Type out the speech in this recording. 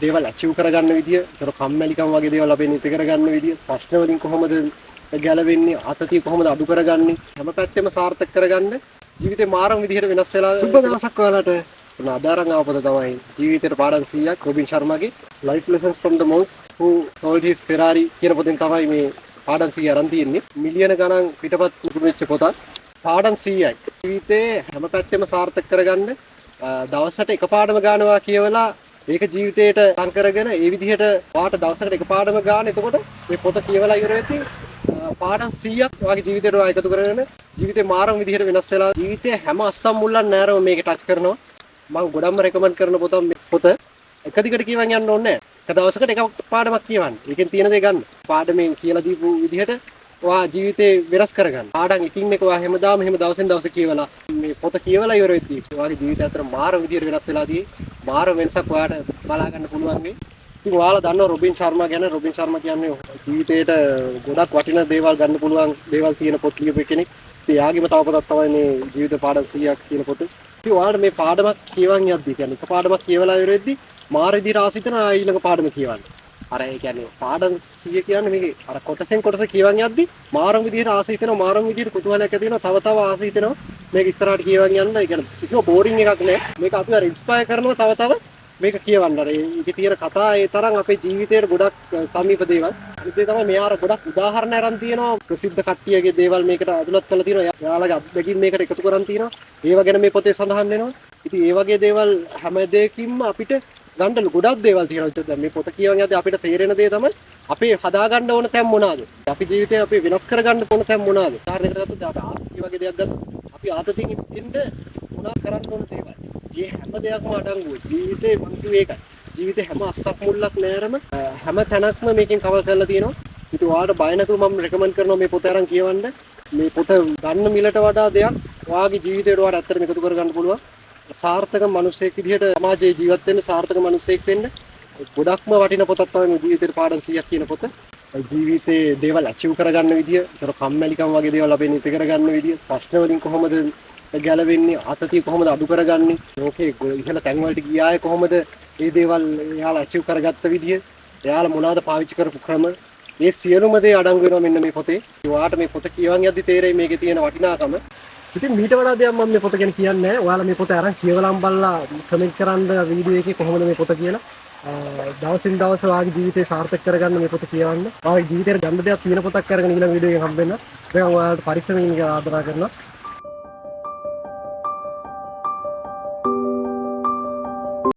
දේවල් අචීව් කරගන්න විදිය, ඒතර කම්මැලිකම් වගේ දේවල් අපේ නිති කරගන්න විදිය, ප්‍රශ්න වලින් කොහොමද ගැලවෙන්නේ, ආතතිය කොහොමද අඩු කරගන්නේ, හැම පැත්තෙම සාර්ථක කරගන්න ජීවිතේ මාරම විදිහට වෙනස් වෙලා සුබ දවසක් ඔයාලට අදාරං ආපද තමයි ජීවිතේට පාඩම් 100ක් Robin ශර්මාගේ Life Lessons from the Monk Who Sold His Ferrari කියන පොතෙන් තමයි මේ පාඩම් 100 අරන් තියෙන්නේ. මිලියන ගණන් පිටපත් පුරුදු වෙච්ච පොතක්. පාඩම් 100යි. ජීවිතේ හැම පැත්තෙම සාර්ථක කරගන්න දවසට එක පාඩම ගන්නවා කියවලා ඒක ජීවිතේට ලං කරගෙන ඒ විදිහට වාට දවසකට එක පාඩම ගන්න. එතකොට මේ පොත කියවලා ඉවර වෙද්දී පාඩම් 100ක් වාගේ ජීවිතේට එකතු කරගෙන ජීවිතේ මාරම විදිහට වෙනස් වෙලා ජීවිතේ හැම අස්සම් මුල්ලන් නෑරම මේක ටච් කරනවා. මම ගොඩක්ම රෙකමන්ඩ් කරන පොත එක දිගට කියවන් යන්න ඕනේ නෑ. එක දවසකට එක පාඩමක් කියවන්න. ඒකෙන් තියෙන දේ ගන්න. පාඩමෙන් කියලා දීපු විදිහට ඔයා ජීවිතේ වෙනස් කරගන්න. පාඩම් එකින් එක ඔයා හැමදාම එහෙම දවසෙන් දවස කියවලා මේ පොත කියවලා ඉවර වෙද්දී ඔයාගේ ජීවිතය අතර මාර විදිහට වෙනස් වෙලාදී මාර වෙනසක් ඔයාට බලා ගන්න පුළුවන් වෙයි. ඉතින් ඔයාලා දන්නවා රොබින් ශර්මා ගැන. රොබින් ශර්මා කියන්නේ ජීවිතේට ගොඩක් වටිනා දේවල් ගන්න පුළුවන් දේවල් තියෙන පොත් ලියපු කෙනෙක්. ඉතින් එයාගේම තව පොතක් තමයි මේ ජීවිත පාඩම් 100ක් කියන පොත. ඉතින් ඔයාලට මේ පාඩමක් කියවන් යද්දී කියන්නේ එක පාඩමක් කියවලා ඉවර වෙද්දී මාර විදිහට ආසිතන ඊළඟ පාඩම කියවන්න. අර ඒ කියන්නේ පාඩම් 100 කියන්නේ මේක අර කොටසෙන් කොටස කියවන් යද්දී මාරම විදිහට ආසිතනවා, මාරම විදිහට කුතුහලයක් ඇති වෙනවා, තව තව ආසිතනවා මේක ඉස්සරහට කියවන් යන්න. ඒ කියන්නේ කිසිම බෝරින් එකක් නෑ. මේක අපි අර ඉන්ස්පයර් කරනවා තව තව මේක කියවන්න. අර ඒකේ තියෙන කතා ඒ තරම් අපේ ජීවිතේට ගොඩක් සමීප දේවල්. අනිත් දේ තමයි මෙයා අර ගොඩක් උදාහරණ අරන් තියෙනවා. ප්‍රසිද්ධ කට්ටියගේ දේවල් මේකට ඇතුළත් කරලා තියෙනවා. එයාලගේ අත්දැකීම් මේකට එකතු කරන් තියෙනවා. ඒව ගැන මේ පොතේ සඳහන් වෙනවා. ඉතින් ඒ වගේ දේවල් හැම දෙයකින්ම අපිට ගන්න ගොඩක් දේවල් තියෙනවා. දැන් මේ පොත කියවන් යද්දී අපිට තේරෙන දේ තමයි අපේ හදාගන්න ඕන තැන් මොනවාද? අපි ජීවිතේ අපි වෙනස් කරගන්න ඕන තැන් මොනවාද? උදාහරණයකට ගත්තොත් අපි ආතතිය වගේ දෙයක් ගත්තොත් අපි ආතතියෙන් ඉන්න මොනවා කරන්න ඕන දේවල්. මේ හැම දෙයක්ම අඩංගුයි. ජීවිතේ මං කිව්වේ ඒකයි. ජීවිතේ හැම අස්සක් මුල්ලක් නෑරම හැම තැනක්ම මේකෙන් කවර් කරලා තියෙනවා. ඉතින් ඔයාලට බය නැතුව මම රෙකමන්ඩ් කරනවා මේ පොත අරන් කියවන්න. මේ පොත ගන්න මිලට වඩා දෙයක් ඔයාගේ ජීවිතේට ඔයාලට ඇත්තටම එකතු කරගන්න පුළුවන්. සාර්ථක මිනිසෙක් විදිහට සමාජයේ ජීවත් වෙන්න සාර්ථක මිනිසෙක් වෙන්න ගොඩක්ම වටින පොතක් තමයි මේ ජීවිතේට පාඩම් 100ක් කියන පොත. ජීවිතේ දේවල් අචීව් කරගන්න විදිය, ඒතර කම්මැලිකම් වගේ දේවල් අපේ නිති කරගන්න විදිය, ප්‍රශ්න වලින් කොහොමද ගැලවෙන්නේ, ආතතිය කොහොමද අඩු කරගන්නේ, ලෝකේ ඉහළ තැන් වලට ගියායේ කොහොමද මේ දේවල් එයාලා අචීව් කරගත්ත විදිය, එයාලා මොනවද පාවිච්චි කරපු ක්‍රම, මේ සියලුම දේ අඩංගු වෙනවා මෙන්න මේ පොතේ. ඔයාලට මේ පොත කියවන් යද්දි තේරෙයි මේකේ තියෙන වටිනාකම. ඉතින් මීට වඩා දෙයක් මම මේ පොත ගැන කියන්නේ නැහැ. ඔයාලා මේ පොත අරන් කියවලම් බලලා කමෙන්ට් කරන්න වීඩියෝ එකේ කොහොමද මේ පොත කියලා. දවසින් දවස ඔයාගේ ජීවිතේ සාර්ථක කරගන්න මේ පොත කියවන්න. ඔයාගේ ජීවිතේට ගන්න දෙයක් තියෙන පොතක් අරගෙන ඊළඟ වීඩියෝ එකෙන් හම්බෙන්න. ඒක ඔයාලට පරිස්සමෙන් ආදරා කරනවා.